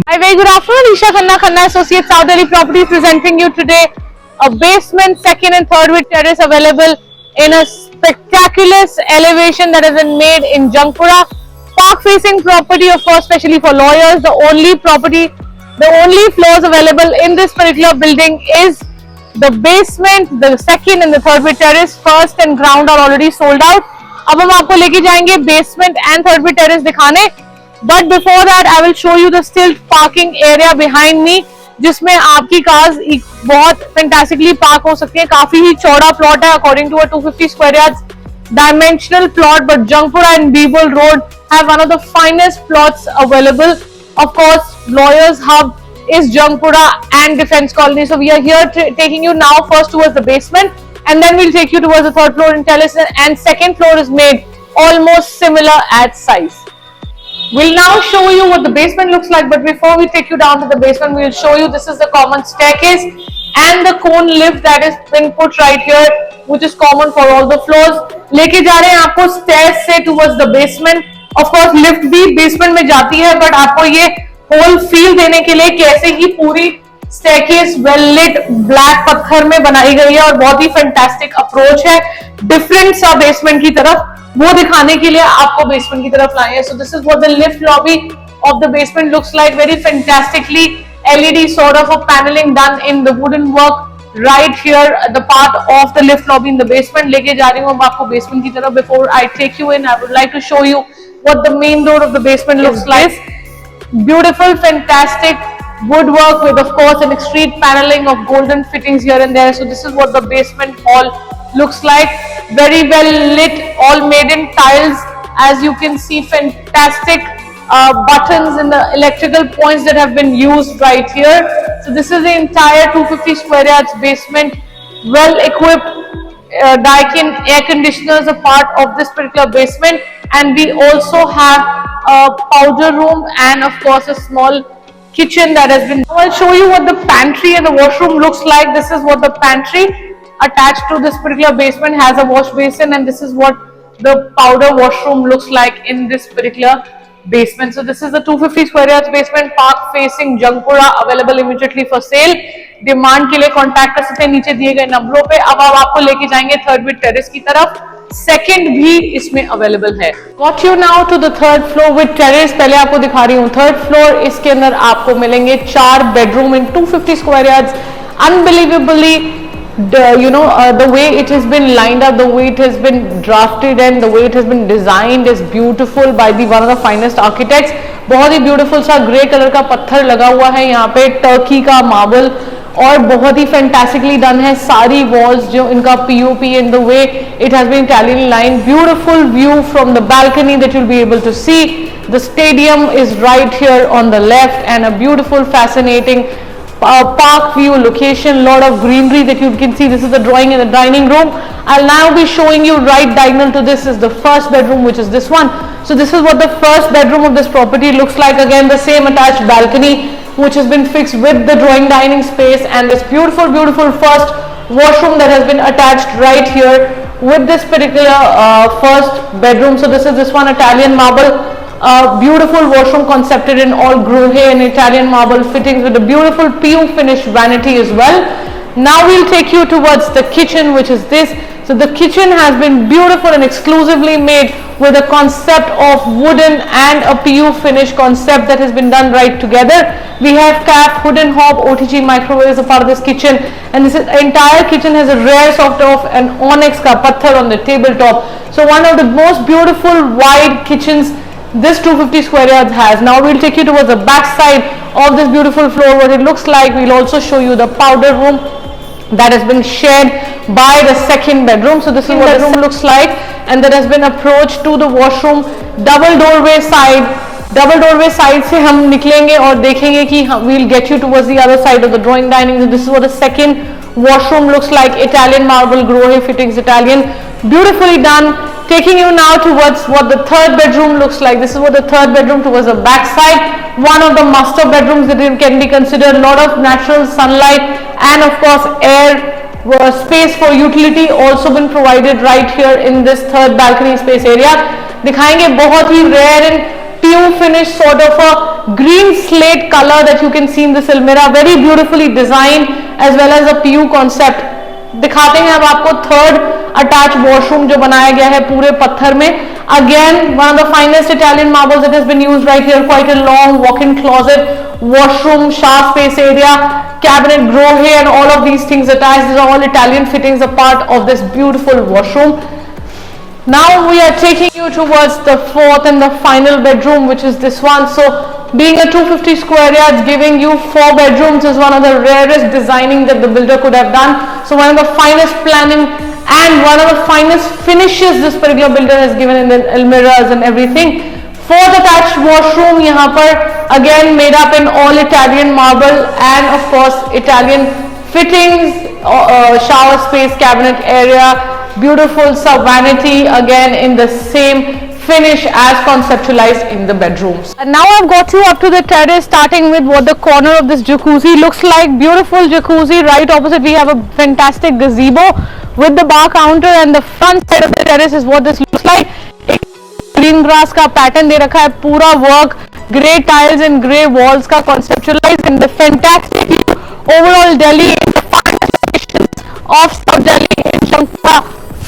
Hi, very good afternoon. Isha Khanna Associates, South Delhi Property, presenting you today a basement, second and third with terrace available in a spectacular elevation that has been made in Jangpura. Park facing property, of course, especially for lawyers. The only floors available in this particular building is the basement, the second and the third with terrace. First and ground are already sold out. अब हम आपको लेके जाएंगे basement and third with terrace दिखाने. But before that, I will show you the still parking area behind me, जिसमें आपकी cars बहुत fantastically park हो सकती है. काफी ही चौड़ा प्लॉट है according to a 250 square yards dimensional plot, but Jangpura and Beeble Road have one of the finest plots available. Of course, Lawyers Hub is Jangpura and Defence Colony. So we are here taking you now first towards the basement, and then we'll take you towards the third floor in Telus, and second floor is made almost similar at size. We'll now show you what the basement looks like, but before we take you down to the basement, we'll show you this is the common staircase and the cone lift that is been put right here, which is common for all the floors. लेके जा रहे हैं आपको stairs से towards the basement. Of course, lift भी basement में जाती है, but आपको ये whole feel देने के लिए कैसे ही पूरी staircase well lit black पत्थर में बनाई गई है और बहुत ही fantastic approach है different सा basement की तरफ, वो दिखाने के लिए आपको बेसमेंट की तरफ लाए हैं. So this is what the lift lobby of the basement looks like. Very fantastically LED sort of a paneling done in the wooden work right here, the part of the lift lobby in the basement. लेके जा रही हूँ अब आपको basement की तरफ. Before I take you in, I would like to show you what the main door of the basement looks like. Beautiful, fantastic woodwork with, of course, an extreme paneling of golden fittings here and there. So this is what the basement hall looks like. Very well lit, all made in tiles. As you can see, fantastic buttons in the electrical points that have been used right here. So this is the entire 250 square yards basement, well equipped. Daikin air conditioners are part of this particular basement, and we also have a powder room and, of course, a small kitchen that has been. I'll show you what the pantry and the washroom looks like. This is what the pantry attached to this particular basement has a wash basin, and this is what the powder washroom looks like in this particular basement. So this is the 250 square yards basement, park facing Jangpura, available immediately for sale. Demand के लिए contact कर सकते हैं नीचे दिए गए नंबरों पे. अब हम आपको लेके जाएंगे थर्ड विद टेरेस की तरफ. सेकंड भी इसमें अवेलेबल है. Got you now to the third floor with terrace. पहले आपको दिखा रही हूँ थर्ड फ्लोर. इसके अंदर आपको मिलेंगे 4 bedroom in 250 square yards. Unbelievably, the way it has been lined up, the way it has been drafted, and the way it has been designed is beautiful by one of the finest architects. बहुत ही beautiful सा grey colour का पत्थर लगा हुआ है यहाँ पे, Turkey का मार्बल, और बहुत ही fantastically done है. सारी walls जो इनका POP and the way it has been Italian line. Beautiful view from the balcony that you'll be able to see. The stadium is right here on the left, and a beautiful, fascinating park view location. Lot of greenery that you can see. This is the drawing in the dining room. I'll now be showing you right diagonal to this is the first bedroom, which is this one. So this is what the first bedroom of this property looks like. Again, the same attached balcony which has been fixed with the drawing dining space, and this beautiful, beautiful first washroom that has been attached right here with this particular first bedroom. So this is this one, Italian marble. Beautiful washroom concepted in all Grohe and Italian marble fittings with a beautiful PU finish vanity as well. Now we'll take you towards the kitchen, which is this. So the kitchen has been beautiful and exclusively made with a concept of wooden and a PU finish concept that has been done right together. We have cap, hood and hob, OTG microwave as a part of this kitchen, and this entire kitchen has a rare sort of an onyx ka patthar on the tabletop. So one of the most beautiful wide kitchens this 250 square yards has. Now we'll take you towards the back side of this beautiful floor, what it looks like. We'll also show you the powder room that has been shared by the second bedroom. So this is what the room looks like, and there has been approach to the washroom. Double doorway side से हम निकलेंगे और देखेंगे कि we'll get you towards the other side of the drawing dining. So this is what the second washroom looks like. Italian marble, Grohe fittings, Italian, beautifully done. Taking you now towards what the third bedroom looks like. This is what the third bedroom towards the back side. One of the master bedrooms that can be considered. A lot of natural sunlight and, of course, air space for utility also been provided right here in this third balcony space area. दिखाएंगे बहुत ही rare and PU finish, sort of a green slate color that you can see in this Almirah, very beautifully designed as well as a PU concept. दिखाते हैं अब आपको third attach washroom जो बनाया गया है पूरे पत्थर में. Again, one of the finest Italian marbles that has been used right here. Quite a long walk-in closet, washroom, shower space area, cabinet, grohe, and all of these things attached. These are all Italian fittings, a part of this beautiful washroom. Now we are taking you towards the fourth and the final bedroom, which is this one. So being a 250 square yards, giving you 4 bedrooms is one of the rarest designing that the builder could have done. So one of the finest planning and one of the finest finishes this particular builder has given in the Almirahs and everything. Fourth attached washroom यहाँ पर again made up in all Italian marble and of course Italian fittings, shower space, cabinet area, beautiful sub vanity again in the same finish as conceptualized in the bedrooms. And now I've got you up to the terrace, starting with what the corner of this jacuzzi looks like. Beautiful jacuzzi. Right opposite we have a fantastic gazebo with the bar counter, and the front side of the terrace is what this looks like. Green grass का pattern दे रखा है, पूरा work grey tiles and grey walls का conceptualized in the fantastic view. Overall Delhi in the finest locations of South Delhi in Shankara.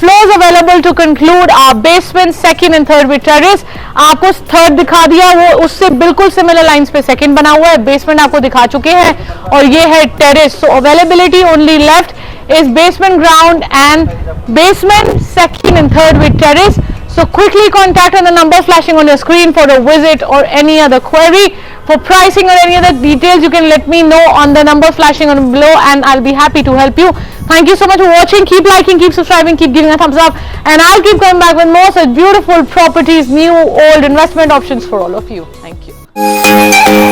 Floors available to conclude our basement, second and third with terrace. आपको third दिखा दिया, वो उससे बिल्कुल similar lines पे second बना हुआ है. बेसमेंट आपको दिखा चुके हैं और ये है terrace. So availability only left is basement, ground and basement, second and third with terrace. So quickly contact on the number flashing on your screen for a visit or any other query. For pricing or any other details, you can let me know on the number flashing on below and I'll be happy to help you. Thank you so much for watching. Keep liking, keep subscribing, keep giving a thumbs up, and I'll keep coming back with more such beautiful properties, new, old investment options for all of you. Thank you.